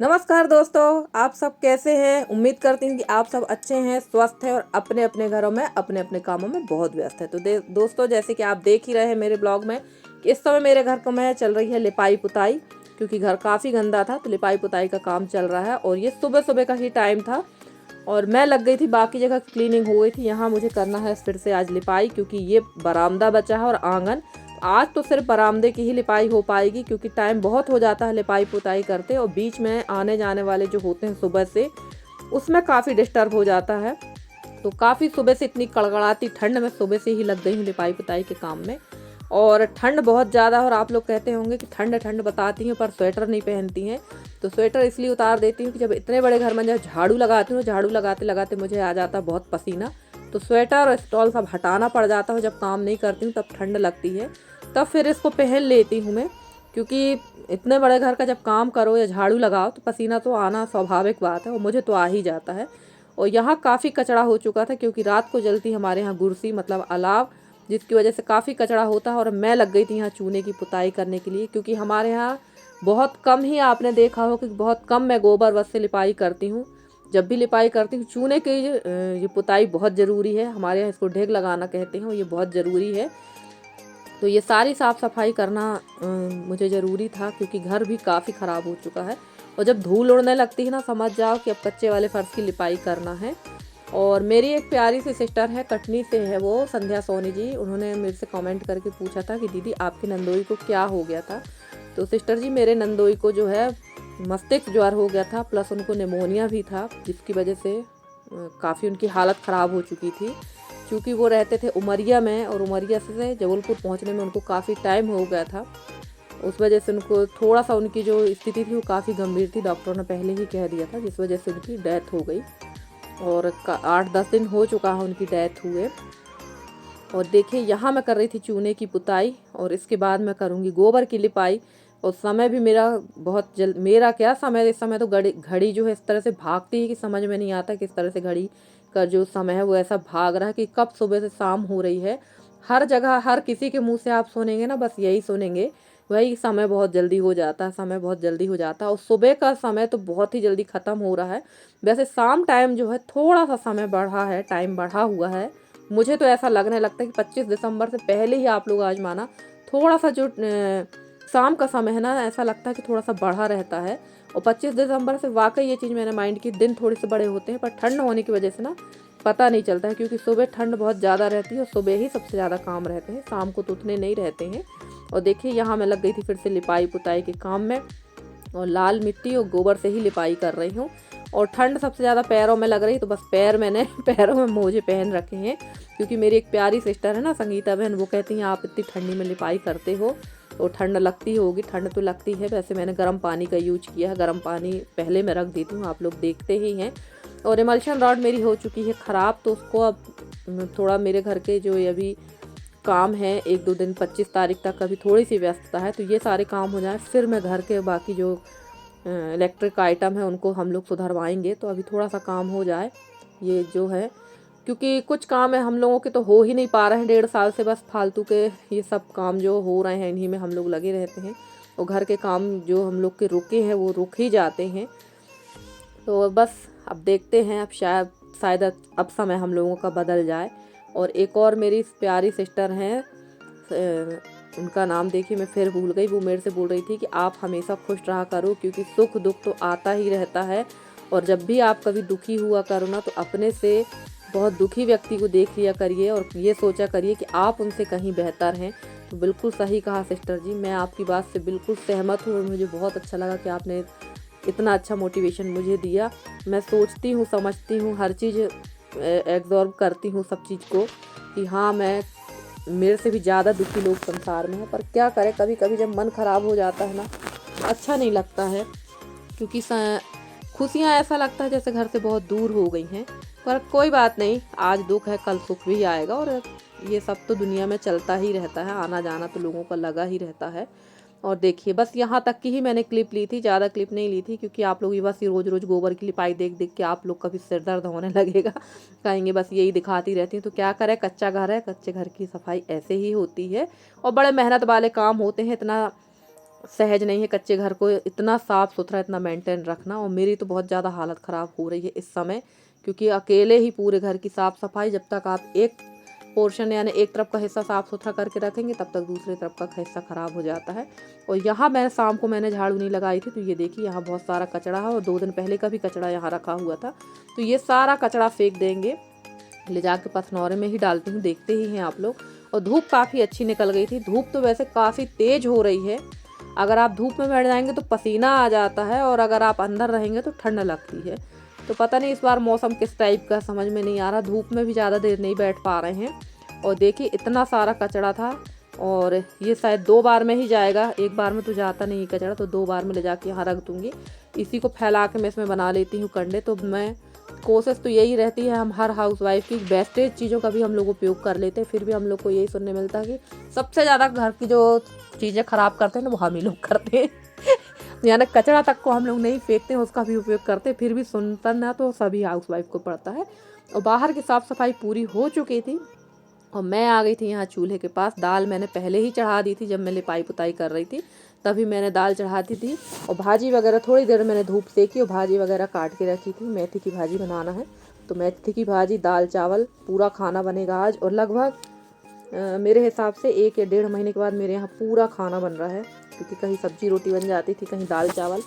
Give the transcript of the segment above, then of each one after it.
नमस्कार दोस्तों, आप सब कैसे हैं। उम्मीद करती हूँ कि आप सब अच्छे हैं, स्वस्थ हैं और अपने अपने घरों में अपने अपने कामों में बहुत व्यस्त है। तो दोस्तों, जैसे कि आप देख ही रहे हैं मेरे ब्लॉग में कि इस समय मेरे घर को में चल रही है लिपाई पुताई, क्योंकि घर काफ़ी गंदा था तो लिपाई पुताई का काम चल रहा है। और ये सुबह सुबह का ही टाइम था और मैं लग गई थी, बाकी जगह की क्लीनिंग हो गई थी, यहाँ मुझे करना है फिर से आज लिपाई, क्योंकि ये बरामदा बचा है और आंगन। आज तो सिर्फ बरामदे की ही लिपाई हो पाएगी, क्योंकि टाइम बहुत हो जाता है लिपाई पुताई करते और बीच में आने जाने वाले जो होते हैं सुबह से, उसमें काफ़ी डिस्टर्ब हो जाता है। तो काफ़ी सुबह से इतनी कड़कड़ाती ठंड में सुबह से ही लग गई हूँ लिपाई पुताई के काम में। और ठंड बहुत ज़्यादा, और आप लोग कहते होंगे कि ठंड ठंड बताती हैं पर स्वेटर नहीं पहनती हैं। तो स्वेटर इसलिए उतार देती हूँ कि जब इतने बड़े घर में जब झाड़ू लगाती हूँ, झाड़ू लगाते लगाते मुझे आ जाता है बहुत पसीना, तो स्वेटर और स्टॉल सब हटाना पड़ जाता है। जब काम नहीं करती हूँ तब ठंड लगती है, तब फिर इसको पहन लेती हूँ मैं, क्योंकि इतने बड़े घर का जब काम करो या झाड़ू लगाओ तो पसीना तो आना स्वाभाविक बात है और मुझे तो आ ही जाता है। और यहाँ काफ़ी कचरा हो चुका था, क्योंकि रात को जलती हमारे यहाँ गुरसी मतलब अलाव, जिसकी वजह से काफ़ी कचरा होता है। और मैं लग गई थी यहाँ चूने की पुताई करने के लिए, क्योंकि हमारे यहाँ बहुत कम ही, आपने देखा हो कि बहुत कम मैं गोबर वस से लिपाई करती हूँ। जब भी लिपाई करती हूँ चूने की ये पुताई बहुत ज़रूरी है। हमारे यहाँ इसको ढेग लगाना कहते हैं, ये बहुत ज़रूरी है। तो ये सारी साफ़ सफाई करना मुझे ज़रूरी था, क्योंकि घर भी काफ़ी ख़राब हो चुका है। और जब धूल उड़ने लगती है ना, समझ जाओ कि अब कच्चे वाले फर्श की लिपाई करना है। और मेरी एक प्यारी सी सिस्टर है, कटनी से है वो, संध्या सोनी जी। उन्होंने मेरे से कमेंट करके पूछा था कि दीदी आपके नंदोई को क्या हो गया था। तो सिस्टर जी, मेरे नंदोई को जो है मस्तिष्क ज्वर हो गया था, प्लस उनको निमोनिया भी था, जिसकी वजह से काफ़ी उनकी हालत ख़राब हो चुकी थी। क्योंकि वो रहते थे उमरिया में और उमरिया से जबलपुर पहुंचने में उनको काफ़ी टाइम हो गया था। उस वजह से उनको थोड़ा सा, उनकी जो स्थिति थी वो काफ़ी गंभीर थी, डॉक्टरों ने पहले ही कह दिया था, जिस वजह से उनकी डेथ हो गई। और 8-10 दिन हो चुका है उनकी डेथ हुए। और देखिए, यहाँ मैं कर रही थी चूने की पुताई और इसके बाद मैं करूँगी गोबर की लिपाई। और समय भी मेरा बहुत जल्द, मेरा क्या समय, इस समय तो घड़ी घड़ी जो है इस तरह से भागती है कि समझ में नहीं आता किस तरह से घड़ी का जो समय है वो ऐसा भाग रहा है कि कब सुबह से शाम हो रही है। हर जगह हर किसी के मुंह से आप सुनेंगे ना, बस यही सुनेंगे, वही समय बहुत जल्दी हो जाता है, समय बहुत जल्दी हो जाता है। और सुबह का समय तो बहुत ही जल्दी ख़त्म हो रहा है। वैसे शाम टाइम जो है थोड़ा सा समय बढ़ा है, टाइम बढ़ा हुआ है। मुझे तो ऐसा लगने लगता है कि 25 दिसंबर से पहले ही आप लोग आजमाना, थोड़ा सा जो शाम का समय है ना, ऐसा लगता है कि थोड़ा सा बढ़ा रहता है। और 25 दिसंबर से वाकई ये चीज़ मैंने माइंड की, दिन थोड़े से बड़े होते हैं पर ठंड होने की वजह से ना पता नहीं चलता है, क्योंकि सुबह ठंड बहुत ज़्यादा रहती है और सुबह ही सबसे ज़्यादा काम रहते हैं, शाम को तो उतने नहीं रहते हैं। और देखिए, यहाँ मैं लग गई थी फिर से लिपाई पुताई के काम में, और लाल मिट्टी और गोबर से ही लिपाई कर रही हूँ। और ठंड सबसे ज़्यादा पैरों में लग रही, तो बस पैर मैंने पैरों में मोजे पहन रखे हैं, क्योंकि मेरी एक प्यारी सिस्टर है ना, संगीता बहन, वो कहती हैं आप इतनी ठंडी में लिपाई करते हो तो ठंड लगती होगी। ठंड तो लगती है, वैसे मैंने गर्म पानी का यूज किया है, गर्म पानी पहले मैं रख देती हूँ, आप लोग देखते ही हैं। और इमल्शन रॉड मेरी हो चुकी है ख़राब, तो उसको अब थोड़ा मेरे घर के जो ये अभी काम है, 1-2 दिन 25 तारीख तक अभी थोड़ी सी व्यस्तता है, तो ये सारे काम हो जाए फिर मैं घर के बाकी जो इलेक्ट्रिक आइटम है उनको हम लोग सुधरवाएंगे। तो अभी थोड़ा सा काम हो जाए ये जो है, क्योंकि कुछ काम है हम लोगों के तो हो ही नहीं पा रहे हैं 1.5 साल से, बस फालतू के ये सब काम जो हो रहे हैं इन्हीं में हम लोग लगे रहते हैं। और घर के काम जो हम लोग के रुके हैं वो रुक ही जाते हैं। तो बस अब देखते हैं, अब शायद अब समय हम लोगों का बदल जाए। और एक और मेरी प्यारी सिस्टर हैं, उनका नाम देखिए मैं फिर भूल गई, वो मेरे से बोल रही थी कि आप हमेशा खुश रहा करो, क्योंकि सुख दुख तो आता ही रहता है। और जब भी आप कभी दुखी हुआ करो ना, तो अपने से बहुत दुखी व्यक्ति को देख लिया करिए और ये सोचा करिए कि आप उनसे कहीं बेहतर हैं। तो बिल्कुल सही कहा सिस्टर जी, मैं आपकी बात से बिल्कुल सहमत हूँ और मुझे बहुत अच्छा लगा कि आपने इतना अच्छा मोटिवेशन मुझे दिया। मैं सोचती हूँ, समझती हूँ, हर चीज़ एब्जॉर्ब करती हूँ सब चीज़ को, कि हाँ, मैं, मेरे से भी ज़्यादा दुखी लोग संसार में हैं, पर क्या करें, कभी कभी जब मन ख़राब हो जाता है ना, अच्छा नहीं लगता है, क्योंकि खुशियाँ ऐसा लगता है जैसे घर से बहुत दूर हो गई हैं। पर कोई बात नहीं, आज दुख है कल सुख भी आएगा, और ये सब तो दुनिया में चलता ही रहता है, आना जाना तो लोगों का लगा ही रहता है। और देखिए, बस यहाँ तक की ही मैंने क्लिप ली थी, ज़्यादा क्लिप नहीं ली थी, क्योंकि आप लोग ये बस ये रोज़ रोज़ गोबर की लिपाई देख देख के आप लोग का भी सिर दर्द होने लगेगा, कहेंगे बस यही दिखाती रहती हैं। तो क्या करें, कच्चा घर है, कच्चे घर की सफाई ऐसे ही होती है। और बड़े मेहनत वाले काम होते हैं, इतना सहज नहीं है कच्चे घर को इतना साफ़ सुथरा, इतना मेंटेन रखना। और मेरी तो बहुत ज़्यादा हालत ख़राब हो रही है इस समय, क्योंकि अकेले ही पूरे घर की साफ़ सफाई, जब तक आप एक पोर्शन यानी एक तरफ का हिस्सा साफ़ सुथरा करके रखेंगे तब तक दूसरी तरफ का हिस्सा ख़राब हो जाता है। और यहाँ मैं शाम को मैंने झाड़ू नहीं लगाई थी, तो ये देखिए यहाँ बहुत सारा कचरा है, और 2 दिन पहले का भी कचरा यहाँ रखा हुआ था। तो ये सारा कचरा फेंक देंगे, ले जाके पथनौरे में ही डालती हूँ, देखते ही हैं आप लोग। और धूप काफ़ी अच्छी निकल गई थी, धूप तो वैसे काफ़ी तेज़ हो रही है। अगर आप धूप में बैठ जाएंगे तो पसीना आ जाता है, और अगर आप अंदर रहेंगे तो ठंड लगती है। तो पता नहीं इस बार मौसम किस टाइप का, समझ में नहीं आ रहा। धूप में भी ज़्यादा देर नहीं बैठ पा रहे हैं। और देखिए इतना सारा कचरा था, और ये शायद 2 बार में ही जाएगा, एक बार में तो जाता नहीं कचरा, तो 2 बार में ले जाके यहाँ रख दूँगी। इसी को फैला के मैं इसमें बना लेती हूँ कंडे। तो मैं कोशिश तो यही रहती है, हम हर हाउसवाइफ की वेस्टेज चीज़ों का भी हम लोग उपयोग कर लेते हैं, फिर भी हम लोग को यही सुनने मिलता है कि सबसे ज़्यादा घर की जो चीज़ें ख़राब करते हैं ना वो हम ही लोग करते हैं। यानी कचरा तक को हम लोग नहीं फेंकते हैं, उसका भी उपयोग करते हैं, फिर भी सुनना तो सभी हाउसवाइफ को पड़ता है। और बाहर की साफ़ सफाई पूरी हो चुकी थी, और मैं आ गई थी यहाँ चूल्हे के पास। दाल मैंने पहले ही चढ़ा दी थी, जब मैं लिपाई पुताई कर रही थी तभी मैंने दाल चढ़ा दी थी। और भाजी वगैरह थोड़ी देर मैंने धूप सेकी, और भाजी वगैरह काट के रखी थी। मेथी की भाजी बनाना है, तो मेथी की भाजी, दाल चावल, पूरा खाना बनेगा आज। और लगभग मेरे हिसाब से 1 या 1.5 महीने के बाद मेरे यहाँ पूरा खाना बन रहा है, क्योंकि कहीं सब्जी रोटी बन जाती थी, कहीं दाल चावल,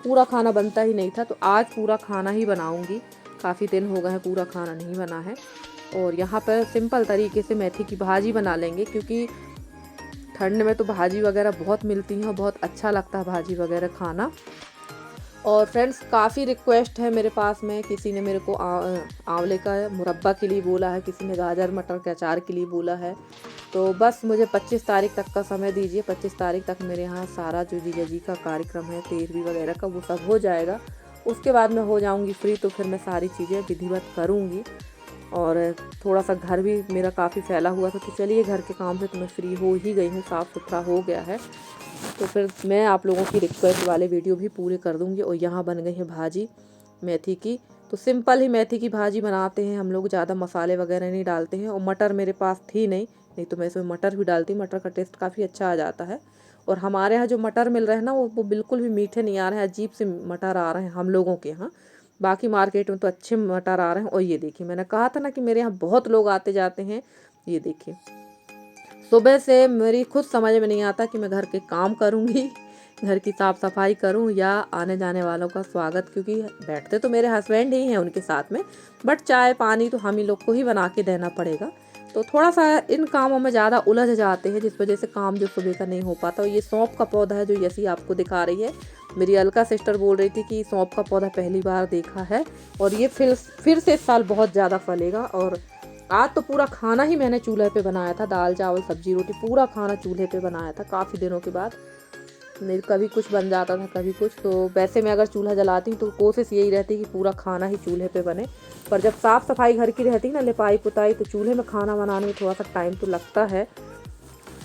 पूरा खाना बनता ही नहीं था। तो आज पूरा खाना ही बनाऊँगी, काफ़ी दिन हो गए हैं पूरा खाना नहीं बना है। और यहाँ पर सिंपल तरीके से मेथी की भाजी बना लेंगे, क्योंकि ठंड में तो भाजी वगैरह बहुत मिलती हैं और बहुत अच्छा लगता है भाजी वगैरह खाना। और फ्रेंड्स काफ़ी रिक्वेस्ट है मेरे पास में, किसी ने मेरे को आंवले का मुरब्बा के लिए बोला है, किसी ने गाजर मटर के अचार के लिए बोला है। तो बस मुझे 25 तारीख तक का समय दीजिए। 25 तारीख तक मेरे यहाँ सारा जो जीजा जी का कार्यक्रम है, तेरहवीं वगैरह का, वो सब हो जाएगा। उसके बाद मैं हो जाऊँगी फ्री, तो फिर मैं सारी चीज़ें विधिवत करूँगी। और थोड़ा सा घर भी मेरा काफ़ी फैला हुआ था, तो चलिए घर के काम से तो मैं फ्री हो ही गई हूँ, साफ़ सुथरा हो गया है। तो फिर मैं आप लोगों की रिक्वेस्ट वाले वीडियो भी पूरे कर दूँगी। और यहाँ बन गई है भाजी मेथी की। तो सिंपल ही मेथी की भाजी बनाते हैं हम लोग, ज़्यादा मसाले वगैरह नहीं डालते हैं। और मटर मेरे पास थी नहीं तो मैं इसमें मटर भी डालती। मटर का टेस्ट काफ़ी अच्छा आ जाता है। और हमारे यहाँ जो मटर मिल रहे हैं ना, वो बिल्कुल भी मीठे नहीं आ रहे हैं, अजीब से मटर आ रहे हैं हम लोगों के यहाँ। बाकी मार्केट में तो अच्छे मटर आ रहे हैं। और ये देखिए, मैंने कहा था ना कि मेरे यहाँ बहुत लोग आते जाते हैं। ये देखिए, सुबह से मेरी खुद समझ में नहीं आता कि मैं घर के काम करूँगी, घर की साफ़ सफाई करूँ, या आने जाने वालों का स्वागत, क्योंकि बैठते तो मेरे हस्बैंड ही हैं उनके साथ में, बट चाय पानी तो हम ही लोग को ही बना के देना पड़ेगा। तो थोड़ा सा इन कामों में ज़्यादा उलझ जाते हैं, जिस वजह से काम जो सुबह का नहीं हो पाता। और ये सौंफ का पौधा है जो यसी आपको दिखा रही है, मेरी अलका सिस्टर बोल रही थी कि सौंफ का पौधा पहली बार देखा है, और ये फिर से इस साल बहुत ज़्यादा फलेगा। और आज तो पूरा खाना ही मैंने चूल्हे पे बनाया था, दाल चावल सब्जी रोटी, पूरा खाना चूल्हे पे बनाया था काफ़ी दिनों के बाद। नहीं कभी कुछ बन जाता था, कभी कुछ। तो वैसे मैं अगर चूल्हा जलाती हूँ तो कोशिश यही रहती कि पूरा खाना ही चूल्हे पे बने। पर जब साफ़ सफाई घर की रहती ना, लिपाई पुताई, तो चूल्हे में खाना बनाने में थोड़ा सा टाइम तो लगता है।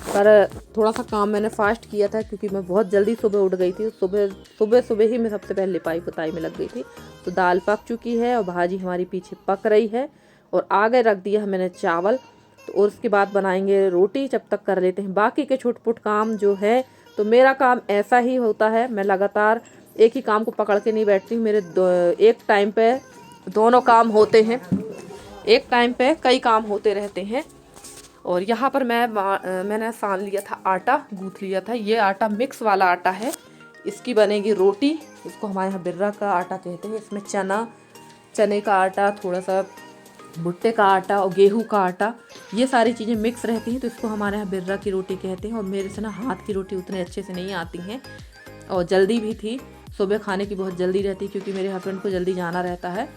पर थोड़ा सा काम मैंने फास्ट किया था, क्योंकि मैं बहुत जल्दी सुबह उठ गई थी। सुबह ही मैं सबसे पहले लिपाई पुताई में लग गई थी। तो दाल पक चुकी है, और भाजी हमारी पीछे पक रही है, और आगे रख दिया है मैंने चावल। तो और उसके बाद बनाएंगे रोटी, जब तक कर लेते हैं बाकी के छोट-पुट काम जो है। तो मेरा काम ऐसा ही होता है, मैं लगातार एक ही काम को पकड़ के नहीं बैठती। मेरे एक टाइम पे दोनों काम होते हैं, एक टाइम पे कई काम होते रहते हैं। और यहाँ पर मैंने सान लिया था आटा, गूँथ लिया था। ये आटा मिक्स वाला आटा है, इसकी बनेगी रोटी। इसको हमारे यहाँ बिर्रा का आटा कहते हैं। इसमें चने का आटा, थोड़ा सा भुट्टे का आटा और गेहूं का आटा, ये सारी चीज़ें मिक्स रहती हैं, तो इसको हमारे यहाँ बिर्रा की रोटी कहते हैं। और मेरे से ना हाथ की रोटी उतने अच्छे से नहीं आती हैं, और जल्दी भी थी, सुबह खाने की बहुत जल्दी रहती, क्योंकि मेरे हस्बैंड को जल्दी जाना रहता है।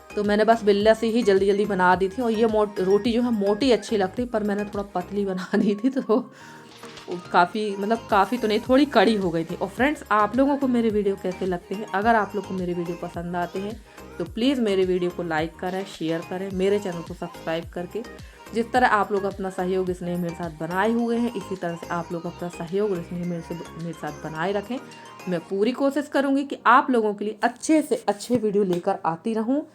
तो मैंने बस बिल्ला से ही जल्दी जल्दी बना दी थी। और ये रोटी जो है मोटी अच्छी लगती, पर मैंने थोड़ा पतली बना दी थी, तो काफ़ी तो नहीं, थोड़ी कड़ी हो गई थी। और फ्रेंड्स, आप लोगों को मेरे वीडियो कैसे लगते हैं? अगर आप लोग को मेरे वीडियो पसंद आते हैं तो प्लीज़ मेरे वीडियो को लाइक करें, शेयर करें, मेरे चैनल को सब्सक्राइब करके। जिस तरह आप लोग अपना सहयोग स्नेह मेरे साथ बनाए हुए हैं, इसी तरह से आप लोग अपना सहयोग स्नेह मेरे साथ बनाए रखें। मैं पूरी कोशिश करूँगी कि आप लोगों के लिए अच्छे से अच्छे वीडियो लेकर आती रहूँ।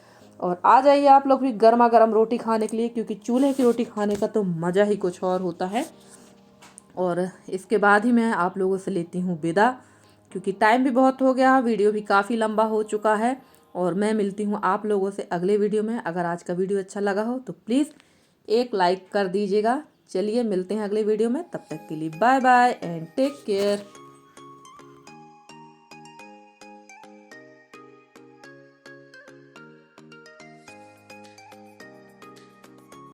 और आ जाइए आप लोग भी गर्मा गर्म रोटी खाने के लिए, क्योंकि चूल्हे की रोटी खाने का तो मज़ा ही कुछ और होता है। और इसके बाद ही मैं आप लोगों से लेती हूँ विदा, क्योंकि टाइम भी बहुत हो गया, वीडियो भी काफ़ी लंबा हो चुका है। और मैं मिलती हूँ आप लोगों से अगले वीडियो में। अगर आज का वीडियो अच्छा लगा हो तो प्लीज़ एक लाइक कर दीजिएगा। चलिए मिलते हैं अगले वीडियो में, तब तक के लिए bye bye and take care.